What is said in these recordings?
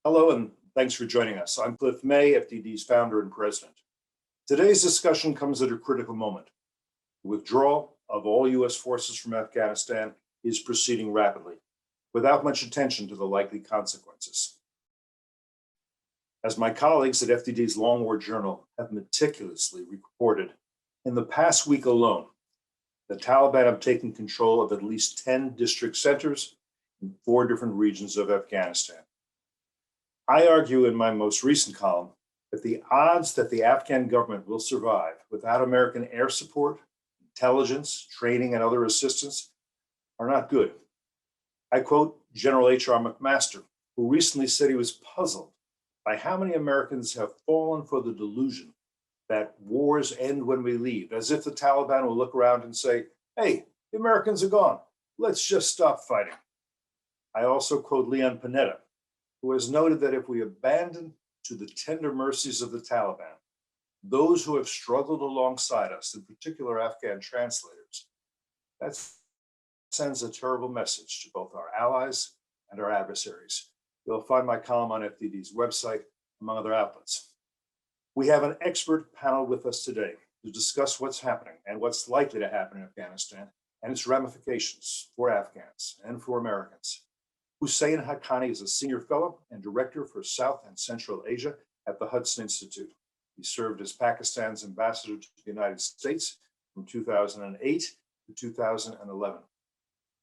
Hello, and thanks for joining us. I'm Cliff May, FDD's founder and president. Today's discussion comes at a critical moment. The withdrawal of all U.S. forces from Afghanistan is proceeding rapidly, without much attention to the likely consequences. As my colleagues at FDD's Long War Journal have meticulously reported, in the past week alone, the Taliban have taken control of at least 10 district centers in 4 different regions of Afghanistan. I argue in my most recent column that the odds that the Afghan government will survive without American air support, intelligence, training, and other assistance are not good. I quote General H.R. McMaster, who recently said he was puzzled by how many Americans have fallen for the delusion that wars end when we leave, as if the Taliban will look around and say, hey, the Americans are gone. Let's just stop fighting. I also quote Leon Panetta, who has noted that if we abandon to the tender mercies of the Taliban those who have struggled alongside us, in particular Afghan translators, that sends a terrible message to both our allies and our adversaries. You'll find my column on FDD's website, among other outlets. We have an expert panel with us today to discuss what's happening and what's likely to happen in Afghanistan and its ramifications for Afghans and for Americans. Husain Haqqani is a senior fellow and director for South and Central Asia at the Hudson Institute. He served as Pakistan's ambassador to the United States from 2008 to 2011.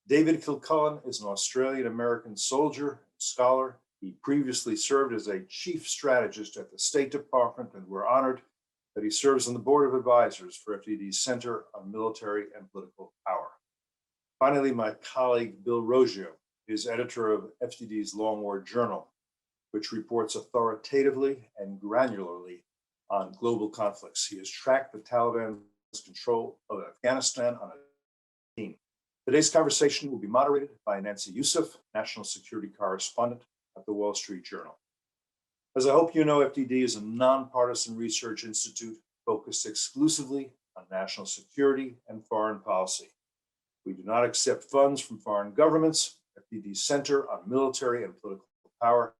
David Kilcullen is an Australian-American soldier and scholar. He previously served as a chief strategist at the State Department, and we're honored that he serves on the board of advisors for FDD's Center on Military and Political Power. Finally, my colleague Bill Roggio is editor of FDD's Long War Journal, which reports authoritatively and granularly on global conflicts. He has tracked the Taliban's control of Afghanistan on a team. Today's conversation will be moderated by Nancy Youssef, national security correspondent at the Wall Street Journal. As I hope you know, FDD is a nonpartisan research institute focused exclusively on national security and foreign policy. We do not accept funds from foreign governments. FDD's Center on Military and Political Power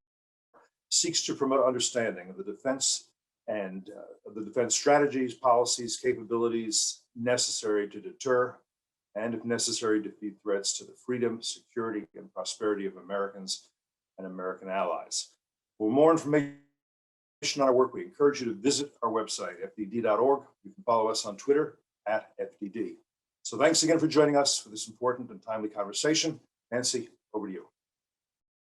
seeks to promote understanding of the defense and the defense strategies, policies, capabilities necessary to deter and, if necessary, defeat threats to the freedom, security, and prosperity of Americans and American allies. For more information on our work, we encourage you to visit our website, fdd.org. You can follow us on Twitter @FDD. So thanks again for joining us for this important and timely conversation. Nancy, over to you.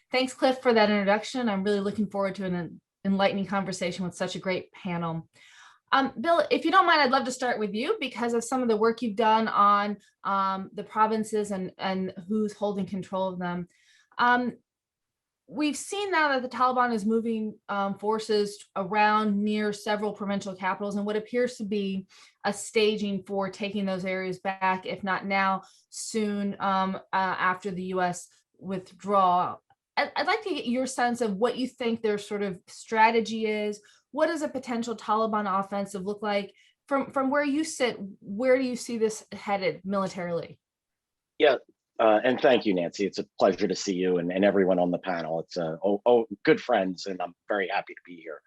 Thanks, Cliff, for that introduction. I'm really looking forward to an enlightening conversation with such a great panel. Bill, if you don't mind, I'd love to start with you because of some of the work you've done on the provinces and who's holding control of them. We've seen now that the Taliban is moving forces around near several provincial capitals and what appears to be a staging for taking those areas back, if not now, soon after the U.S. withdrawal. I'd like to get your sense of what you think their sort of strategy is. What does a potential Taliban offensive look like? From where you sit, where do you see this headed militarily? Yeah. And thank you, Nancy. It's a pleasure to see you and everyone on the panel. It's good friends, and I'm very happy to be here.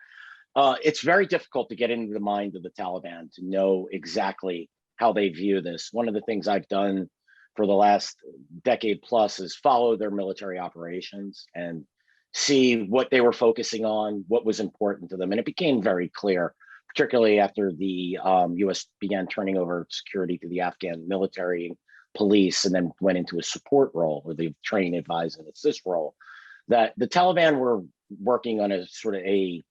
It's very difficult to get into the mind of the Taliban to know exactly how they view this. One of the things I've done for the last decade plus is follow their military operations and see what they were focusing on, what was important to them. And it became very clear, particularly after the US began turning over security to the Afghan military police and then went into a support role or the train, advise, and assist role, that the Taliban were working on a sort of a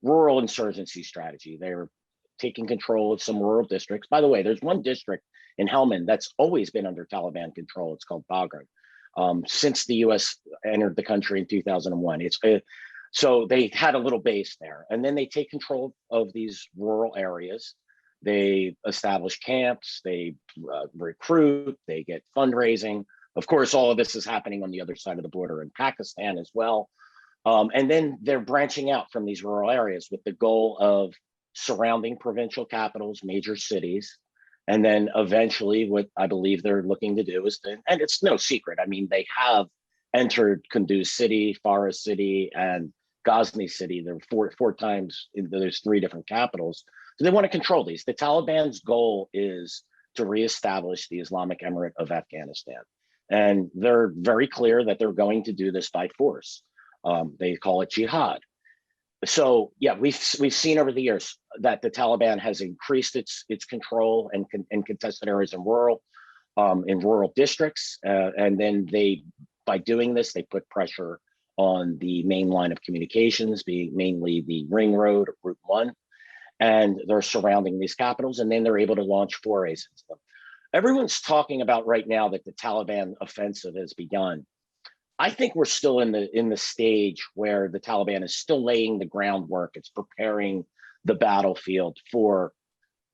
rural insurgency strategy. They were taking control of some rural districts. By the way, there's one district in Helmand that's always been under Taliban control. It's called Bagram. Since the US entered the country in 2001. So they had a little base there. And then they take control of these rural areas. They establish camps, they recruit, they get fundraising. Of course, all of this is happening on the other side of the border in Pakistan as well. And then they're branching out from these rural areas with the goal of surrounding provincial capitals, major cities. And then eventually what I believe they're looking to do is and it's no secret, I mean, they have entered Kunduz City, Forest City, and Ghazni city. There are four times, there's 3 different capitals. So they want to control these. The Taliban's goal is to reestablish the Islamic Emirate of Afghanistan. And they're very clear that they're going to do this by force. They call it jihad. So yeah, we've seen over the years that the Taliban has increased its control and contested areas in rural districts, and then by doing this, they put pressure on the main line of communications, being mainly the Ring Road, Route 1, and they're surrounding these capitals, and then they're able to launch forays into them. Everyone's talking about right now that the Taliban offensive has begun. I think we're still in the stage where the Taliban is still laying the groundwork. It's preparing the battlefield for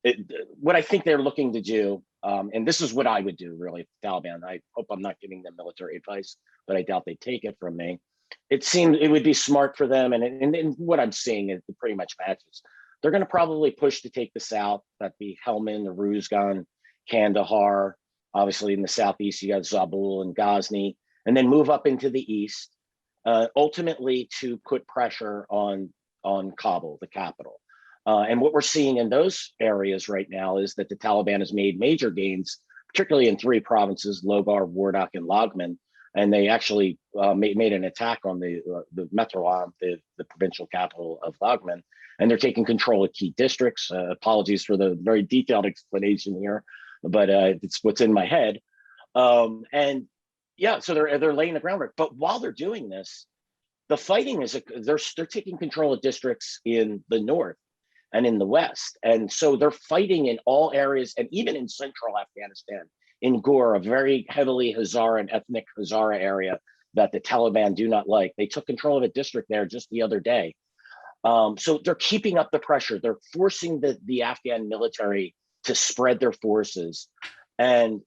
it, what I think they're looking to do. And this is what I would do, really, if the Taliban. I hope I'm not giving them military advice, but I doubt they take it from me. It seemed it would be smart for them, and what I'm seeing is it pretty much matches. They're going to probably push to take the south. That'd be Helmand, the Uruzgan, Kandahar. Obviously, in the southeast, you got Zabul and Ghazni, and then move up into the east, ultimately to put pressure on Kabul, the capital. And what we're seeing in those areas right now is that the Taliban has made major gains, particularly in 3 provinces, Logar, Wardak, and Laghman. And they actually made an attack on the Withdrawal, the provincial capital of Laghman. And they're taking control of key districts. Apologies for the very detailed explanation here, but it's what's in my head. And yeah, so they're laying the groundwork. But while they're doing this, the fighting is they're taking control of districts in the north and in the west, and so they're fighting in all areas, and even in central Afghanistan, in Ghor, a very heavily Hazara and ethnic Hazara area that the Taliban do not like. They took control of a district there just the other day. So they're keeping up the pressure. They're forcing the Afghan military to spread their forces, and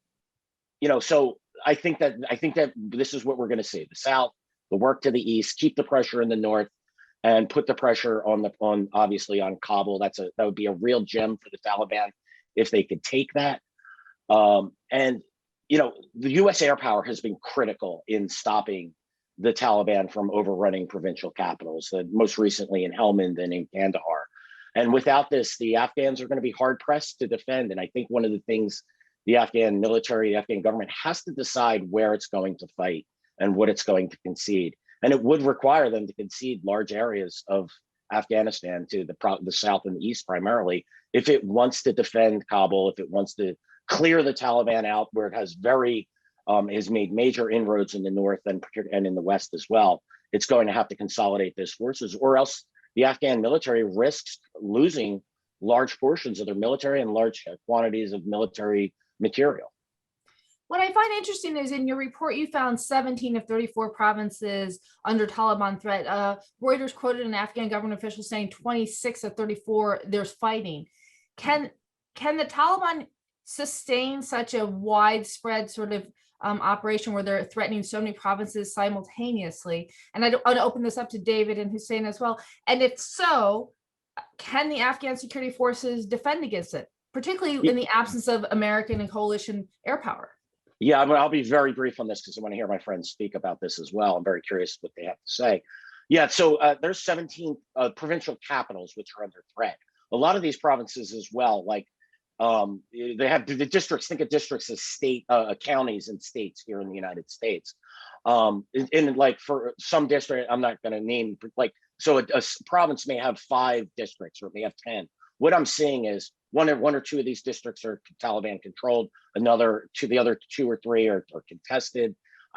so I think that this is what we're going to see: the south, the work to the east, keep the pressure in the north, and put the pressure on obviously on Kabul. That would be a real gem for the Taliban if they could take that. And the U.S. air power has been critical in stopping the Taliban from overrunning provincial capitals, most recently in Helmand and in Kandahar. And without this, the Afghans are going to be hard pressed to defend. And I think one of the things the Afghan military, the Afghan government has to decide where it's going to fight and what it's going to concede. And it would require them to concede large areas of Afghanistan to the south and the east primarily, if it wants to defend Kabul, if it wants to clear the Taliban out, where it has has made major inroads in the north and in the west as well. It's going to have to consolidate those forces, or else the Afghan military risks losing large portions of their military and large quantities of military material. What I find interesting is in your report, you found 17 of 34 provinces under Taliban threat. Reuters quoted an Afghan government official saying 26 of 34, there's fighting. Can the Taliban sustain such a widespread sort of operation where they're threatening so many provinces simultaneously? And I want to open this up to David and Husain as well. And if so, can the Afghan security forces defend against it, particularly in the absence of American and coalition air power? Yeah, I'll be very brief on this because I want to hear my friends speak about this as well. I'm very curious what they have to say. Yeah, so there's 17 provincial capitals which are under threat. A lot of these provinces as well, like they have the districts. Think of districts as state counties and states here in the United States. And like for some district, I'm not going to name, like, so a province may have 5 districts or it may have 10. What I'm seeing is one or two of these districts are Taliban controlled, the other 2 or 3 are contested.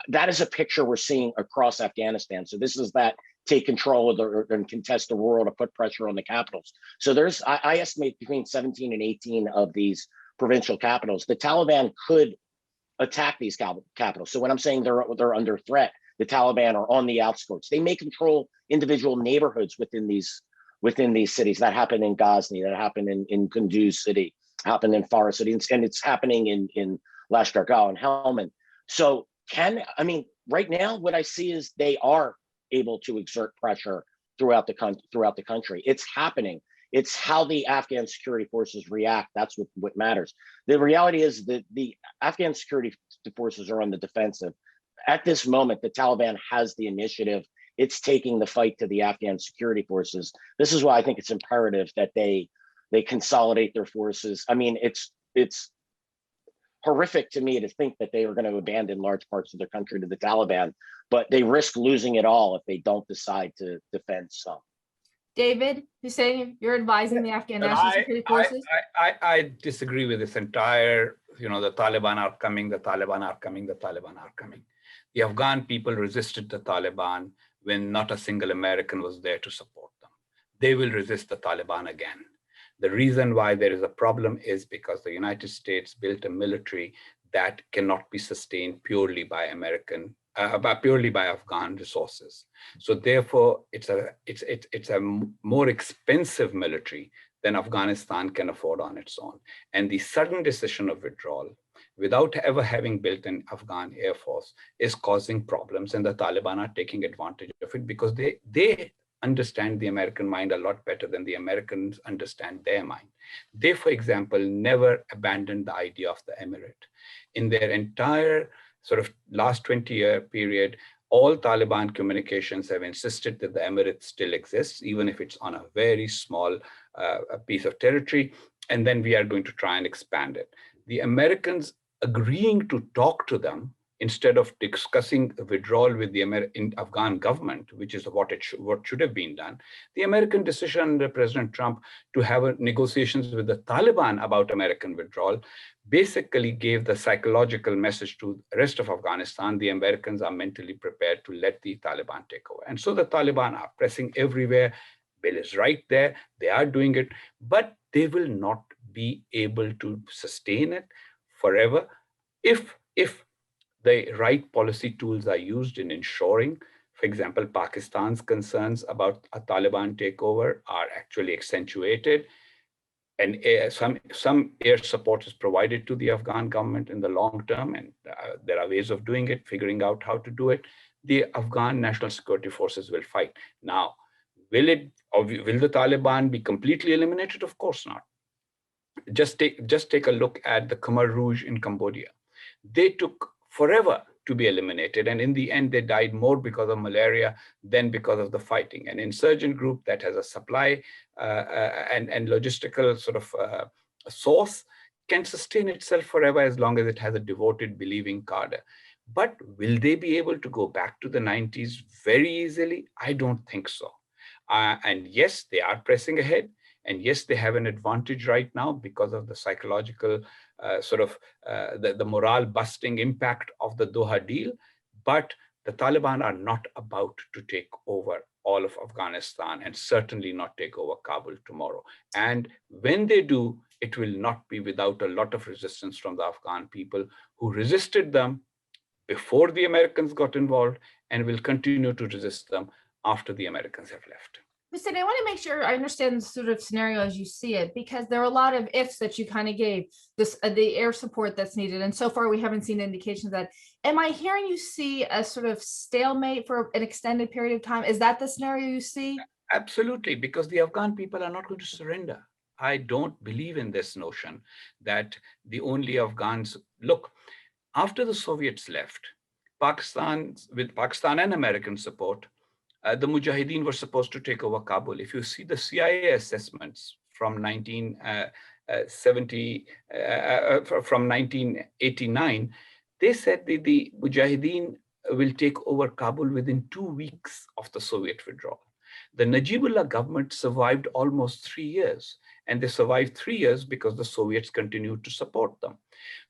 That is a picture we're seeing across Afghanistan. So this is that take control of and contest the rural to put pressure on the capitals. So I estimate between 17 and 18 of these provincial capitals. The Taliban could attack these capitals. So when I'm saying they're under threat, the Taliban are on the outskirts. They may control individual neighborhoods within these cities. That happened in Ghazni, that happened in Kunduz city, happened in Farah city, and it's happening in Lashkar Gah and Helmand. So right now, what I see is they are able to exert pressure throughout the country. It's happening. It's how the Afghan security forces react. That's what matters. The reality is that the Afghan security forces are on the defensive. At this moment, the Taliban has the initiative it's taking the fight to the Afghan security forces. This is why I think it's imperative that they consolidate their forces. I mean, it's horrific to me to think that they are going to abandon large parts of their country to the Taliban, but they risk losing it all if they don't decide to defend some. David, Husain, you're advising the Afghan And National Security Forces? I disagree with this entire, the Taliban are coming, the Taliban are coming, the Taliban are coming. The Afghan people resisted the Taliban when not a single American was there to support them. They will resist the Taliban again. The reason why there is a problem is because the United States built a military that cannot be sustained purely by Afghan resources. So therefore, it's a more expensive military than Afghanistan can afford on its own. And the sudden decision of withdrawal, without ever having built an Afghan air force, is causing problems, and the Taliban are taking advantage of it because they understand the American mind a lot better than the Americans understand their mind. They, for example, never abandoned the idea of the emirate. In their entire sort of last 20-year period, all Taliban communications have insisted that the emirate still exists, even if it's on a very small piece of territory, and then we are going to try and expand it. The Americans agreeing to talk to them instead of discussing withdrawal with the Afghan government, which is what should have been done, the American decision under President Trump to have negotiations with the Taliban about American withdrawal basically gave the psychological message to the rest of Afghanistan: the Americans are mentally prepared to let the Taliban take over. And so the Taliban are pressing everywhere. Bill is right there. They are doing it, but they will not be able to sustain it forever if the right policy tools are used in ensuring, for example, Pakistan's concerns about a Taliban takeover are actually accentuated, and some air support is provided to the Afghan government in the long term, and there are ways of doing it, figuring out how to do it. The Afghan National Security Forces will fight. Now, will the Taliban be completely eliminated? Of course not. Just take a look at the Khmer Rouge in Cambodia. They took forever to be eliminated, and in the end, they died more because of malaria than because of the fighting. An insurgent group that has a supply and logistical sort of source can sustain itself forever as long as it has a devoted, believing cadre. But will they be able to go back to the 90s very easily? I don't think so. And yes, they are pressing ahead. And yes, they have an advantage right now because of the psychological the morale busting impact of the Doha deal. But the Taliban are not about to take over all of Afghanistan, and certainly not take over Kabul tomorrow. And when they do, it will not be without a lot of resistance from the Afghan people who resisted them before the Americans got involved and will continue to resist them after the Americans have left. Husain, I want to make sure I understand the sort of scenario as you see it, because there are a lot of ifs that you kind of gave. This the air support that's needed, and so far we haven't seen indications of that. Am I hearing you see a sort of stalemate for an extended period of time? Is that the scenario you see? Absolutely, because the Afghan people are not going to surrender. I don't believe in this notion that the only Afghans look. After the Soviets left, with Pakistan and American support, the Mujahideen were supposed to take over Kabul. If you see the CIA assessments from 1989, they said that the Mujahideen will take over Kabul within 2 weeks of the Soviet withdrawal. The Najibullah government survived almost 3 years, and they survived 3 years because the Soviets continued to support them.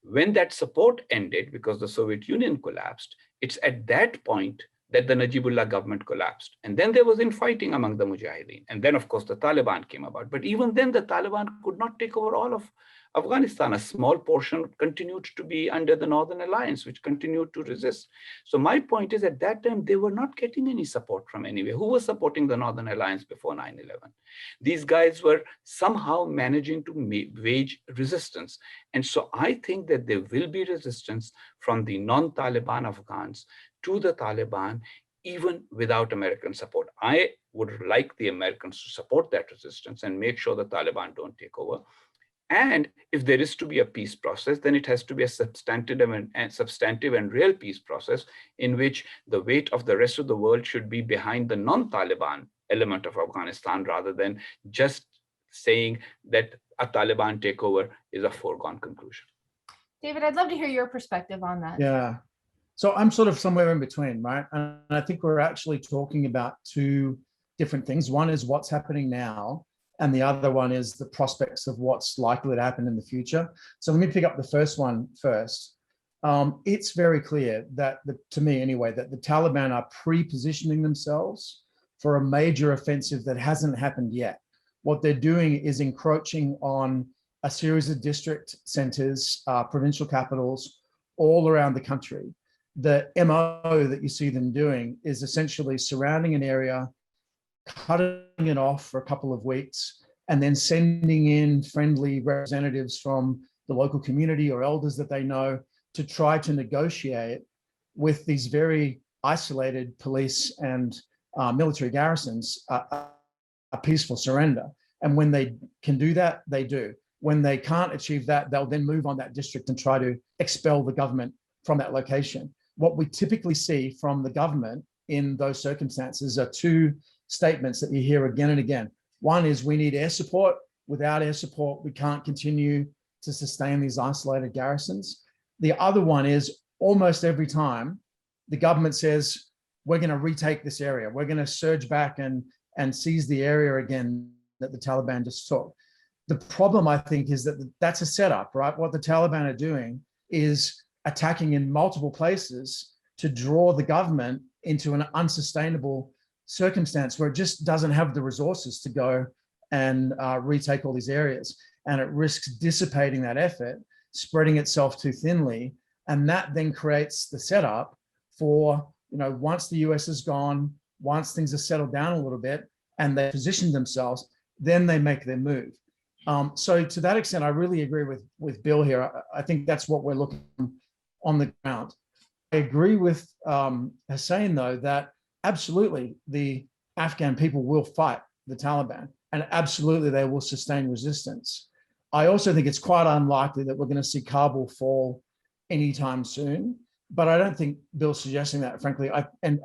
When that support ended, because the Soviet Union collapsed, it's at that point that the Najibullah government collapsed. And then there was infighting among the Mujahideen. And then, of course, the Taliban came about. But even then, the Taliban could not take over all of Afghanistan. A small portion continued to be under the Northern Alliance, which continued to resist. So my point is, at that time, they were not getting any support from anywhere. Who was supporting the Northern Alliance before 9/11? These guys were somehow managing to wage resistance. And so I think that there will be resistance from the non-Taliban Afghans to the Taliban, even without American support. I would like the Americans to support that resistance and make sure the Taliban don't take over. And if there is to be a peace process, then it has to be a substantive and real peace process in which the weight of the rest of the world should be behind the non-Taliban element of Afghanistan, rather than just saying that a Taliban takeover is a foregone conclusion. David, I'd love to hear your perspective on that. Yeah. So I'm sort of somewhere in between, right? And I think we're actually talking about two different things. One is what's happening now, and the other one is the prospects of what's likely to happen in the future. So let me pick up the first one first. It's very clear that, to me anyway, that the Taliban are pre-positioning themselves for a major offensive that hasn't happened yet. What they're doing is encroaching on a series of district centers, provincial capitals, all around the country. The MO that you see them doing is essentially surrounding an area, cutting it off for a couple of weeks, and then sending in friendly representatives from the local community or elders that they know to try to negotiate with these very isolated police and military garrisons a peaceful surrender. And when they can do that, they do. When they can't achieve that, they'll then move on that district and try to expel the government from that location. What we typically see from the government in those circumstances are two statements that you hear again and again. One is, we need air support. Without air support, we can't continue to sustain these isolated garrisons. The other one is, almost every time the government says, we're going to retake this area, we're going to surge back and seize the area again that the Taliban just took. The problem, I think, is that that's a setup, right? What the Taliban are doing is attacking in multiple places to draw the government into an unsustainable circumstance where it just doesn't have the resources to go and retake all these areas. And it risks dissipating that effort, spreading itself too thinly. And that then creates the setup for, once the US is gone, once things are settled down a little bit and they position themselves, then they make their move. So to that extent, I really agree with Bill here. I think that's what we're looking on the ground. I agree with Husain, though, that absolutely the Afghan people will fight the Taliban, and absolutely they will sustain resistance. I also think it's quite unlikely that we're going to see Kabul fall anytime soon, but I don't think Bill's suggesting that, frankly. I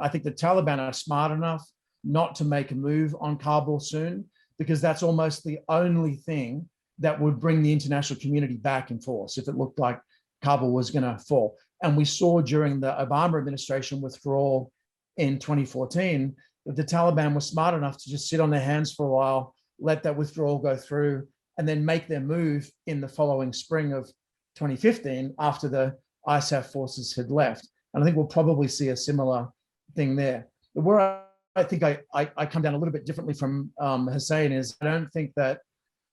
think the Taliban are smart enough not to make a move on Kabul soon, because that's almost the only thing that would bring the international community back in force if it looked like Kabul was going to fall. And we saw during the Obama administration withdrawal in 2014 that the Taliban was smart enough to just sit on their hands for a while, let that withdrawal go through, and then make their move in the following spring of 2015 after the ISAF forces had left. And I think we'll probably see a similar thing there. But where I think I come down a little bit differently from Husain is, I don't think that,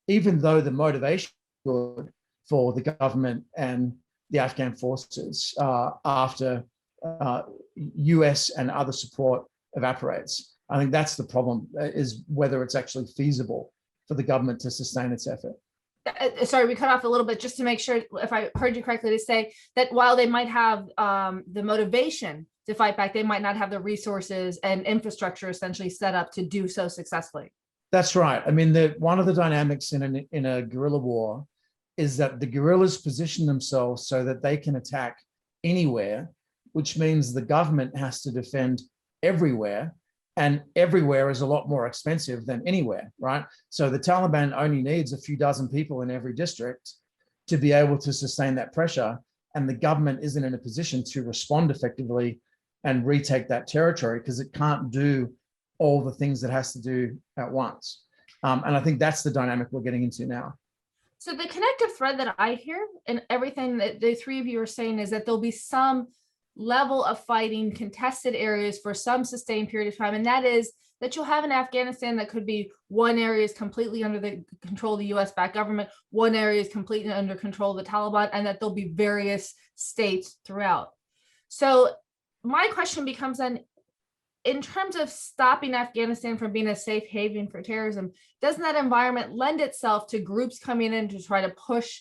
even though the motivation is good for the government and the Afghan forces after US and other support evaporates, I think that's the problem, is whether it's actually feasible for the government to sustain its effort. Sorry, we cut off a little bit just to make sure, if I heard you correctly, to say that while they might have the motivation to fight back, they might not have the resources and infrastructure essentially set up to do so successfully. That's right. I mean, one of the dynamics in a guerrilla war is that the guerrillas position themselves so that they can attack anywhere, which means the government has to defend everywhere, and everywhere is a lot more expensive than anywhere, right? So the Taliban only needs a few dozen people in every district to be able to sustain that pressure, and the government isn't in a position to respond effectively and retake that territory because it can't do all the things it has to do at once. And I think that's the dynamic we're getting into now. So the connective thread that I hear in everything that the three of you are saying is that there'll be some level of fighting contested areas for some sustained period of time. And that is that you'll have in Afghanistan that could be one area is completely under the control of the US-backed government, one area is completely under control of the Taliban, and that there'll be various states throughout. So my question becomes then, in terms of stopping Afghanistan from being a safe haven for terrorism, doesn't that environment lend itself to groups coming in to try to push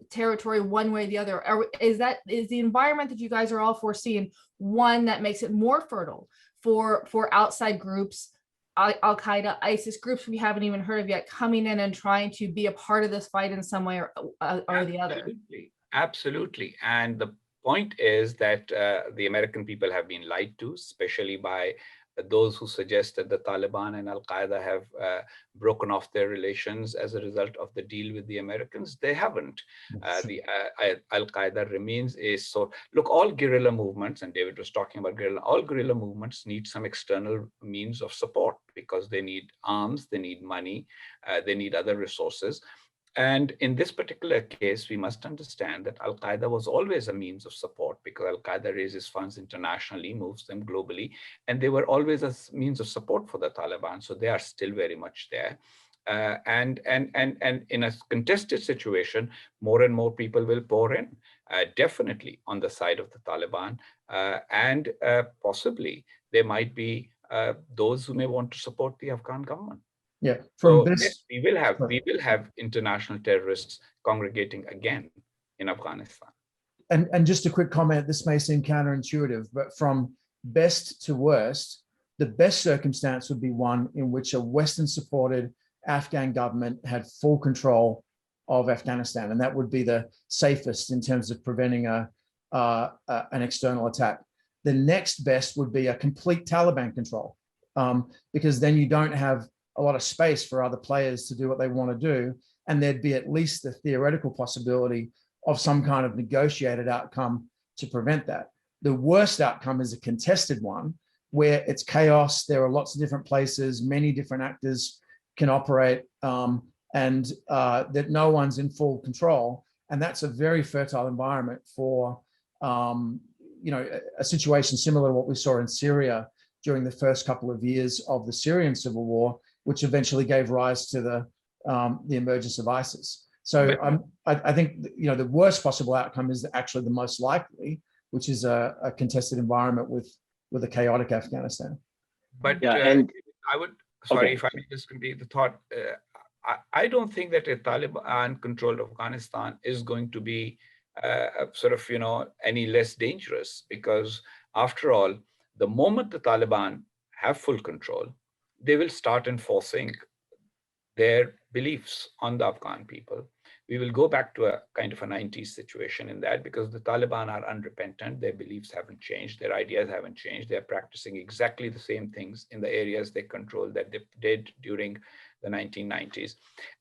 territory one way or the other? Or is the environment that you guys are all foreseeing one that makes it more fertile for outside groups Al-Qaeda, ISIS, groups we haven't even heard of yet, coming in and trying to be a part of this fight in some way or the other. Absolutely, absolutely. And the point is that the American people have been lied to, especially by those who suggest that the Taliban and Al-Qaeda have broken off their relations as a result of the deal with the Americans. They haven't. Al-Qaeda remains a sort. Look, all guerrilla movements, and David was talking about guerrilla, all guerrilla movements need some external means of support because they need arms, they need money, they need other resources. And in this particular case, we must understand that Al-Qaeda was always a means of support because Al-Qaeda raises funds internationally, moves them globally, and they were always a means of support for the Taliban. So they are still very much there. And in a contested situation, more and more people will pour in, definitely on the side of the Taliban. And possibly there might be those who may want to support the Afghan government. Yeah, so yes, we will have international terrorists congregating again in Afghanistan. And just a quick comment, this may seem counterintuitive, but from best to worst, the best circumstance would be one in which a Western-supported Afghan government had full control of Afghanistan, and that would be the safest in terms of preventing an external attack. The next best would be a complete Taliban control, because then you don't have a lot of space for other players to do what they want to do. And there'd be at least the theoretical possibility of some kind of negotiated outcome to prevent that. The worst outcome is a contested one where it's chaos. There are lots of different places, many different actors can operate, and that no one's in full control. And that's a very fertile environment for a situation similar to what we saw in Syria during the first couple of years of the Syrian civil war, which eventually gave rise to the emergence of ISIS. So I think the worst possible outcome is actually the most likely, which is a contested environment with a chaotic Afghanistan. But and I would, sorry, if I may just complete the thought, I don't think that a Taliban-controlled Afghanistan is going to be any less dangerous, because after all, the moment the Taliban have full control, they will start enforcing their beliefs on the Afghan people. We will go back to a kind of a 90s situation in that, because the Taliban are unrepentant. Their beliefs haven't changed. Their ideas haven't changed. They're practicing exactly the same things in the areas they control that they did during the 1990s.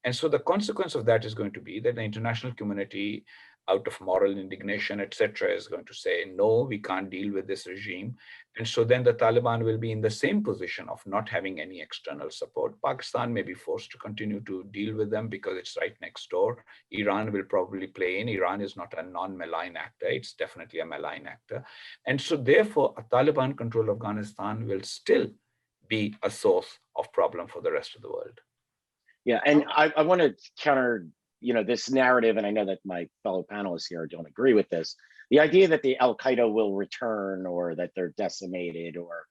And so the consequence of that is going to be that the international community, out of moral indignation, etc., is going to say, no, we can't deal with this regime. And so then the Taliban will be in the same position of not having any external support. Pakistan may be forced to continue to deal with them because it's right next door. Iran will probably play in. Iran is not a non-malign actor. It's definitely a malign actor. And so therefore, a Taliban-controlled Afghanistan will still be a source of problem for the rest of the world. Yeah, and I want to counter this narrative, and I know that my fellow panelists here don't agree with this, the idea that the Al-Qaeda will return or that they're decimated, or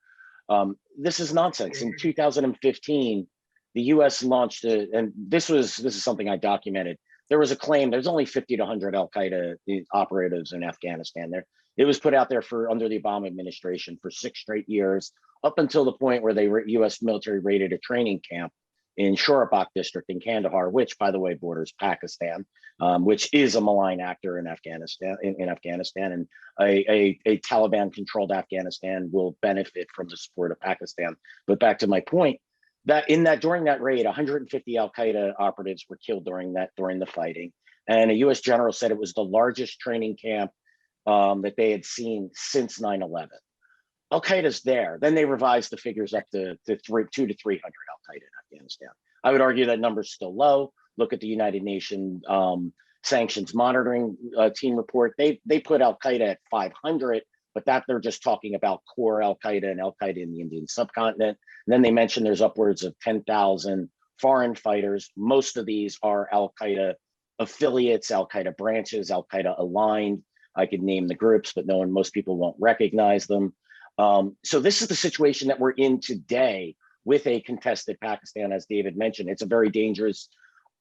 this is nonsense. In 2015, the US launched and this is something I documented. There was a claim there's only 50 to 100 Al-Qaeda operatives in Afghanistan. It was put out there under the Obama administration for 6 straight years, up until the point where US military raided a training camp in Shorabak district in Kandahar, which, by the way, borders Pakistan, which is a malign actor in Afghanistan. And a Taliban-controlled Afghanistan will benefit from the support of Pakistan. But back to my point, that during that raid, 150 Al-Qaeda operatives were killed during the fighting, and a U.S. general said it was the largest training camp that they had seen since 9/11. Al-Qaeda's there. Then they revised the figures up to 200 to 300 Al-Qaeda in Afghanistan. I would argue that number's still low. Look at the United Nations sanctions monitoring team report. They put Al-Qaeda at 500, but that they're just talking about core Al-Qaeda and Al-Qaeda in the Indian subcontinent. And then they mentioned there's upwards of 10,000 foreign fighters. Most of these are Al-Qaeda affiliates, Al-Qaeda branches, Al-Qaeda aligned. I could name the groups, but most people won't recognize them. So this is the situation that we're in today with a contested Pakistan, as David mentioned. It's a very dangerous,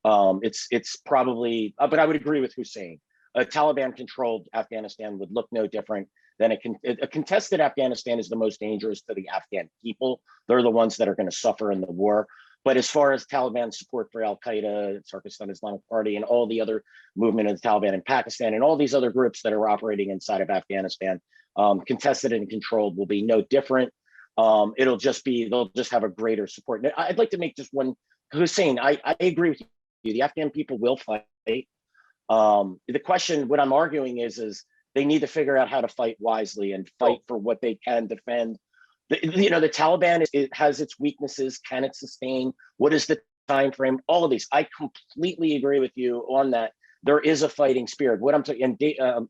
it's probably, but I would agree with Husain. A Taliban-controlled Afghanistan would look no different then a contested Afghanistan is the most dangerous to the Afghan people. They're the ones that are going to suffer in the war. But as far as Taliban support for Al-Qaeda, Pakistan Islamic Party, and all the other movement of the Taliban in Pakistan, and all these other groups that are operating inside of Afghanistan, contested and controlled will be no different. It'll just be, they'll just have a greater support. And I'd like to make just one, Husain, I agree with you. The Afghan people will fight. The question, what I'm arguing is they need to figure out how to fight wisely and fight for what they can defend. The Taliban, it has its weaknesses. Can it sustain? What is the time frame? All of these. I completely agree with you on that. There is a fighting spirit. What I'm talking, and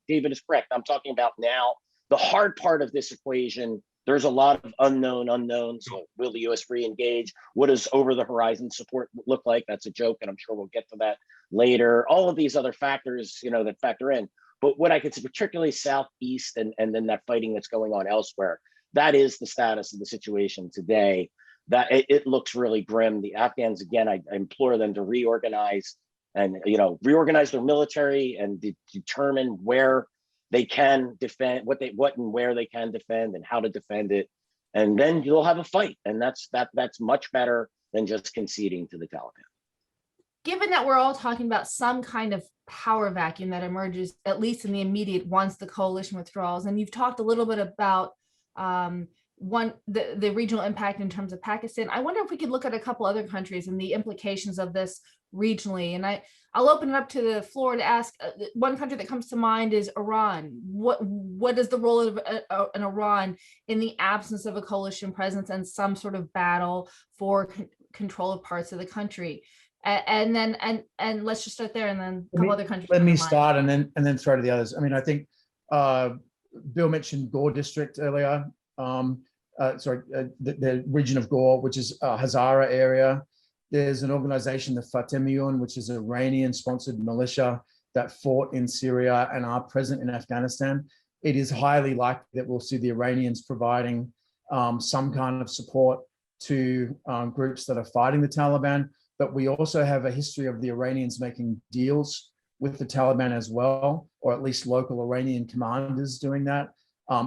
David is correct. I'm talking about now the hard part of this equation. There's a lot of unknowns. So will the U.S. re-engage? What does over-the-horizon support look like? That's a joke, and I'm sure we'll get to that later. All of these other factors, that factor in. But what I could say, particularly southeast, and then that fighting that's going on elsewhere, that is the status of the situation today. That it looks really grim. The Afghans, again, I implore them to reorganize and reorganize their military and determine where they can defend, what and where they can defend, and how to defend it, and then you'll have a fight, and that's much better than just conceding to the Taliban. Given that we're all talking about some kind of power vacuum that emerges, at least in the immediate, once the coalition withdraws, and you've talked a little bit about the regional impact in terms of Pakistan, I wonder if we could look at a couple other countries and the implications of this regionally. And I'll open it up to the floor to ask. One country that comes to mind is Iran. What is the role of an Iran in the absence of a coalition presence and some sort of battle for control of parts of the country? And let's just start there, and then a couple other countries. Let me start, and then throw to the others. I mean, I think Bill mentioned Gore district earlier. The region of Gore, which is Hazara area. There's an organization, the Fatemiyun, which is an Iranian-sponsored militia that fought in Syria and are present in Afghanistan. It is highly likely that we'll see the Iranians providing some kind of support to groups that are fighting the Taliban. But we also have a history of the Iranians making deals with the Taliban as well, or at least local Iranian commanders doing that.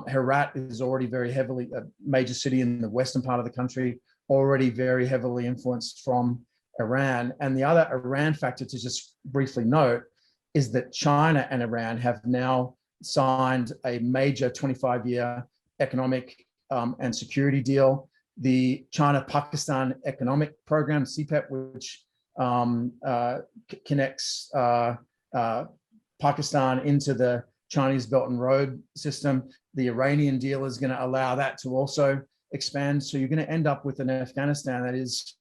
Herat is already very heavily, a major city in the western part of the country, already very heavily influenced from Iran. And the other Iran factor to just briefly note is that China and Iran have now signed a major 25-year economic and security deal. The China-Pakistan Economic Program, CPEP, which connects Pakistan into the Chinese Belt and Road system. The Iranian deal is going to allow that to also expand. So you're going to end up with an Afghanistan that is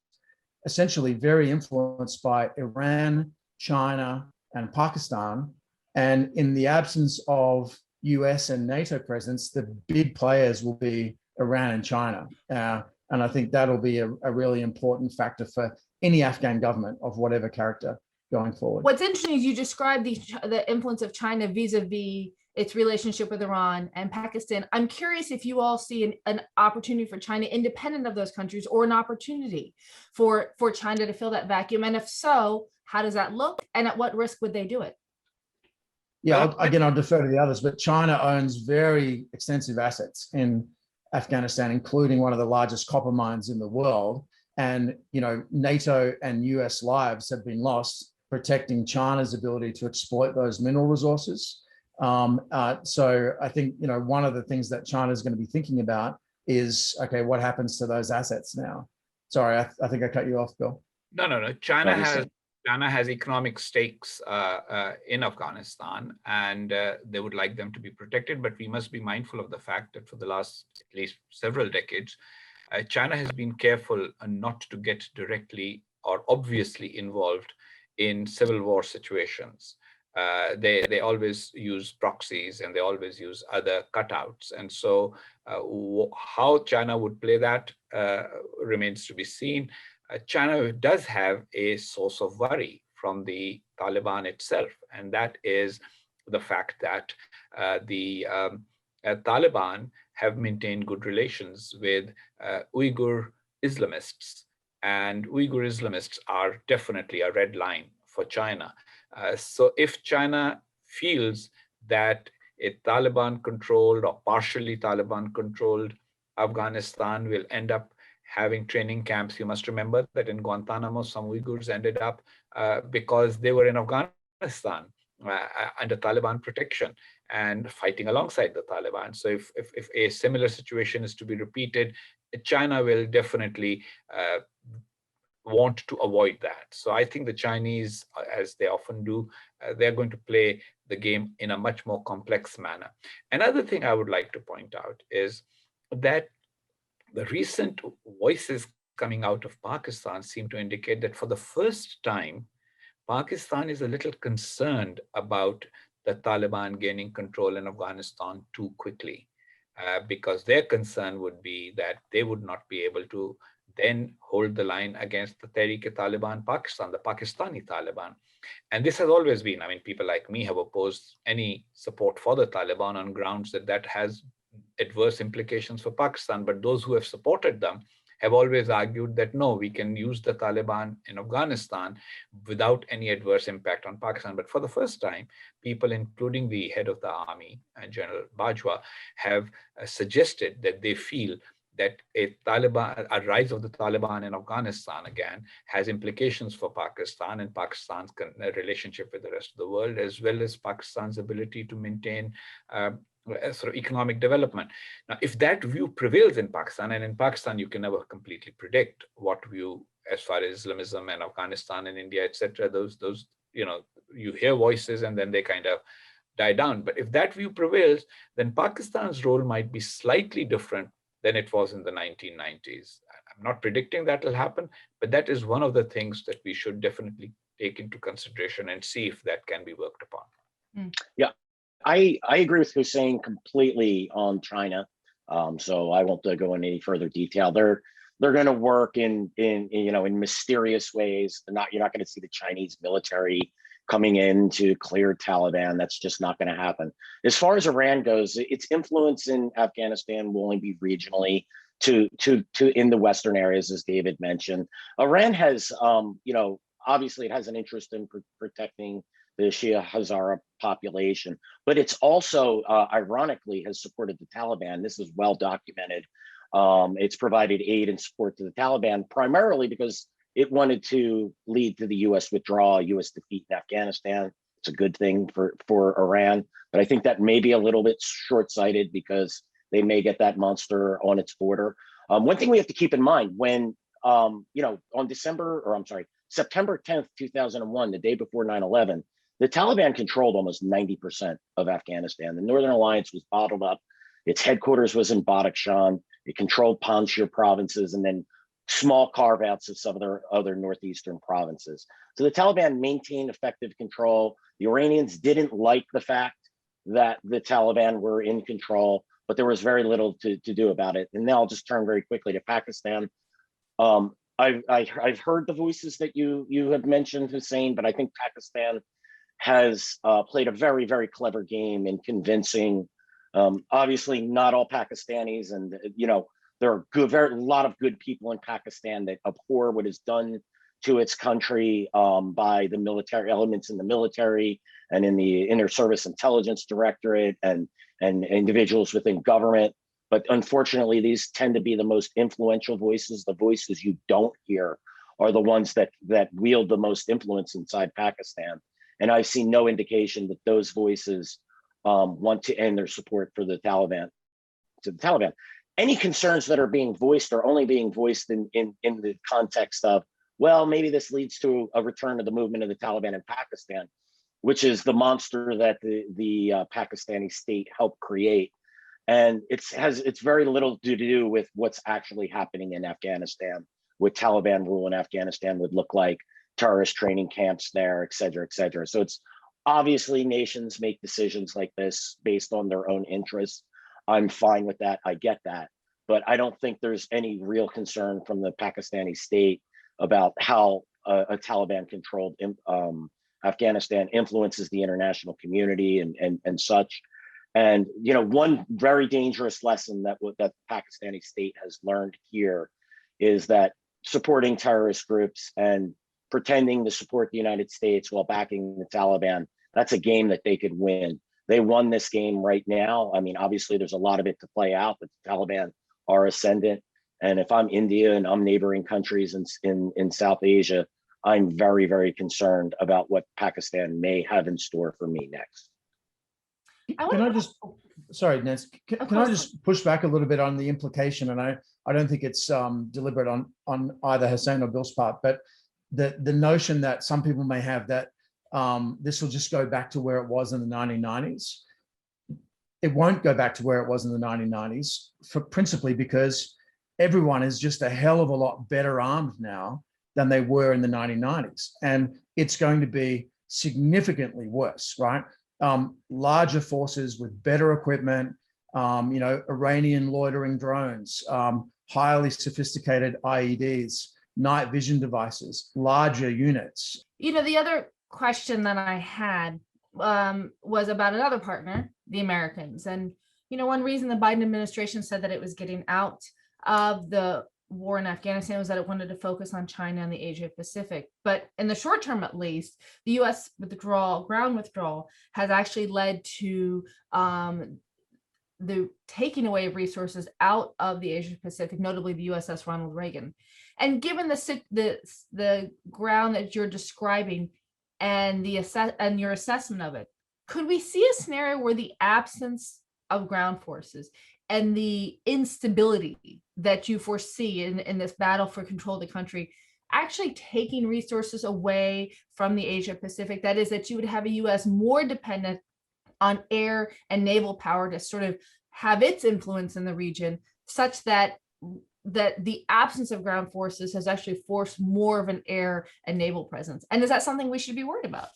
essentially very influenced by Iran, China, and Pakistan. And in the absence of US and NATO presence, the big players will be Iran and China. And I think that'll be a really important factor for any Afghan government of whatever character going forward. What's interesting is you described the influence of China vis-a-vis its relationship with Iran and Pakistan. I'm curious if you all see an opportunity for China independent of those countries, or an opportunity for China to fill that vacuum. And if so, how does that look? And at what risk would they do it? Yeah, I'll defer to the others, but China owns very extensive assets in Afghanistan, including one of the largest copper mines in the world. And, NATO and US lives have been lost protecting China's ability to exploit those mineral resources. So I think, one of the things that China is going to be thinking about is, okay, what happens to those assets now? Sorry, I think I cut you off, Bill. No. China has economic stakes in Afghanistan, and they would like them to be protected. But we must be mindful of the fact that for the last at least several decades, China has been careful not to get directly or obviously involved in civil war situations. They always use proxies, and they always use other cutouts. And so how China would play that remains to be seen. China does have a source of worry from the Taliban itself, and that is the fact that the Taliban have maintained good relations with Uyghur Islamists, and Uyghur Islamists are definitely a red line for China. So if China feels that a Taliban controlled or partially Taliban controlled Afghanistan will end up having training camps. You must remember that in Guantanamo, some Uyghurs ended up because they were in Afghanistan under Taliban protection and fighting alongside the Taliban. So if a similar situation is to be repeated, China will definitely want to avoid that. So I think the Chinese, as they often do, they're going to play the game in a much more complex manner. Another thing I would like to point out is that the recent voices coming out of Pakistan seem to indicate that for the first time, Pakistan is a little concerned about the Taliban gaining control in Afghanistan too quickly, because their concern would be that they would not be able to then hold the line against the Tehrik-e-Taliban Pakistan, the Pakistani Taliban. And this has always been, I mean, people like me have opposed any support for the Taliban on grounds that that has adverse implications for Pakistan. But those who have supported them have always argued that no, we can use the Taliban in Afghanistan without any adverse impact on Pakistan. But for the first time, people, including the head of the army, General Bajwa, have suggested that they feel that a rise of the Taliban in Afghanistan again has implications for Pakistan and Pakistan's relationship with the rest of the world, as well as Pakistan's ability to maintain sort of economic development. Now, if that view prevails in Pakistan, and in Pakistan you can never completely predict what view, as far as Islamism and Afghanistan and India, etc., those you hear voices and then they kind of die down. But if that view prevails, then Pakistan's role might be slightly different than it was in the 1990s. I'm not predicting that will happen, but that is one of the things that we should definitely take into consideration and see if that can be worked upon. Yeah, I agree with Husain completely on China. So I won't go into any further detail. They're going to work in mysterious ways. You're not going to see the Chinese military coming in to clear Taliban. That's just not going to happen. As far as Iran goes, its influence in Afghanistan will only be regionally to in the Western areas, as David mentioned. Iran has, obviously it has an interest in protecting the Shia Hazara population, but it's also, ironically, has supported the Taliban. This is well documented. It's provided aid and support to the Taliban, primarily because it wanted to lead to the U.S. withdrawal, U.S. defeat in Afghanistan. It's a good thing for Iran, but I think that may be a little bit short-sighted because they may get that monster on its border. One thing we have to keep in mind when, on September 10th, 2001, the day before 9/11, the Taliban controlled almost 90% of Afghanistan. The Northern Alliance was bottled up. Its headquarters was in Badakhshan. It controlled Panjshir provinces and then small carve-outs of some of their other northeastern provinces. So the Taliban maintained effective control. The Iranians didn't like the fact that the Taliban were in control, but there was very little to do about it. And now I'll just turn very quickly to Pakistan. I've heard the voices that you have mentioned, Husain, but I think Pakistan has played a very, very clever game in convincing, obviously not all Pakistanis, and there are a lot of good people in Pakistan that abhor what is done to its country by the military elements in the military and in the Inter-Service Intelligence Directorate and individuals within government. But unfortunately, these tend to be the most influential voices. The voices you don't hear are the ones that wield the most influence inside Pakistan. And I've seen no indication that those voices want to end their support for the Taliban. Any concerns that are being voiced are only being voiced in the context of, well, maybe this leads to a return of the movement of the Taliban in Pakistan, which is the monster that the Pakistani state helped create. And it's very little to do with what's actually happening in Afghanistan, what Taliban rule in Afghanistan would look like, terrorist training camps there, et cetera, et cetera. So it's obviously nations make decisions like this based on their own interests. I'm fine with that. I get that. But I don't think there's any real concern from the Pakistani state about how a Taliban-controlled Afghanistan influences the international community and such. And one very dangerous lesson that the Pakistani state has learned here is that supporting terrorist groups and pretending to support the United States while backing the Taliban, that's a game that they could win. They won this game right now. I mean, obviously there's a lot of it to play out, but the Taliban are ascendant. And if I'm India and I'm neighboring countries in South Asia, I'm very, very concerned about what Pakistan may have in store for me next. Can I just, sorry, Nancy, can I just push back a little bit on the implication? And I don't think it's deliberate on either Husain or Bill's part, but the notion that some people may have that this will just go back to where it was in the 1990s. It won't go back to where it was in the 1990s, principally because everyone is just a hell of a lot better armed now than they were in the 1990s. And it's going to be significantly worse, right? Larger forces with better equipment, Iranian loitering drones, highly sophisticated IEDs, night vision devices, larger units. The other question that I had was about another partner, the Americans. And, one reason the Biden administration said that it was getting out of the war in Afghanistan was that it wanted to focus on China and the Asia Pacific. But in the short term, at least, the U.S. ground withdrawal has actually led to the taking away of resources out of the Asia Pacific, notably the USS Ronald Reagan. And given the ground that you're describing and your assessment of it, could we see a scenario where the absence of ground forces and the instability that you foresee in this battle for control of the country actually taking resources away from the Asia Pacific? That is, that you would have a U.S. more dependent on air and naval power to sort of have its influence in the region, such that the absence of ground forces has actually forced more of an air and naval presence. And is that something we should be worried about?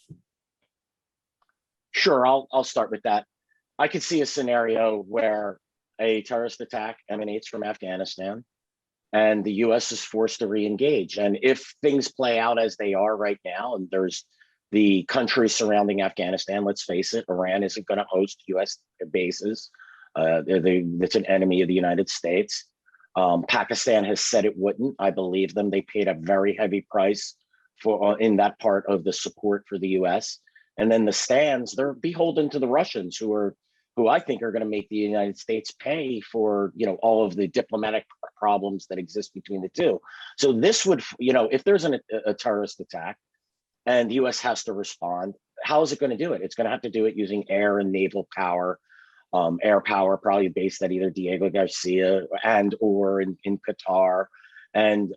Sure, I'll start with that. I could see a scenario where a terrorist attack emanates from Afghanistan and the US is forced to re-engage. And if things play out as they are right now, and there's the countries surrounding Afghanistan, let's face it, Iran isn't going to host US bases. It's an enemy of the United States. Pakistan has said it wouldn't. I believe them. They paid a very heavy price for in that part of the support for the US. And then the stands, they're beholden to the Russians, who I think are going to make the United States pay for, all of the diplomatic problems that exist between the two. So this would, if there's a terrorist attack and the US has to respond, how is it going to do it? It's going to have to do it using air and naval power, air power probably based at either Diego Garcia or in Qatar, and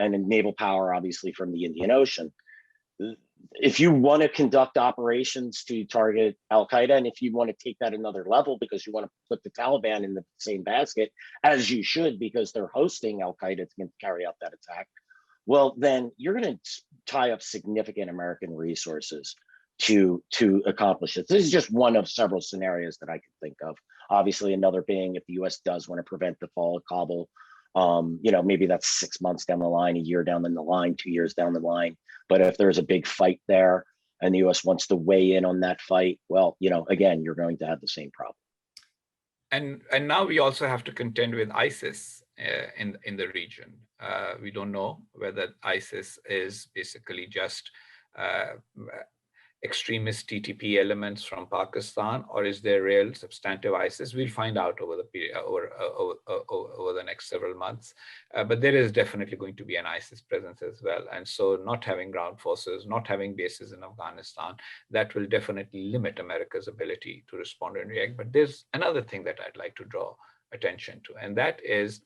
naval power obviously from the Indian Ocean. If you want to conduct operations to target Al-Qaeda, and if you want to take that another level because you want to put the Taliban in the same basket, as you should, because they're hosting Al-Qaeda to carry out that attack, well, then you're going to tie up significant American resources to accomplish it. This is just one of several scenarios that I could think of. Obviously, another being if the US does want to prevent the fall of Kabul, maybe that's 6 months down the line, a year down the line, 2 years down the line. But if there's a big fight there and the US wants to weigh in on that fight, well, again, you're going to have the same problem. And now we also have to contend with ISIS in the region. We don't know whether ISIS is basically just extremist TTP elements from Pakistan, or is there real substantive ISIS? We'll find out over the period, over the next several months. But there is definitely going to be an ISIS presence as well. And so not having ground forces, not having bases in Afghanistan, that will definitely limit America's ability to respond and react. But there's another thing that I'd like to draw attention to, and that is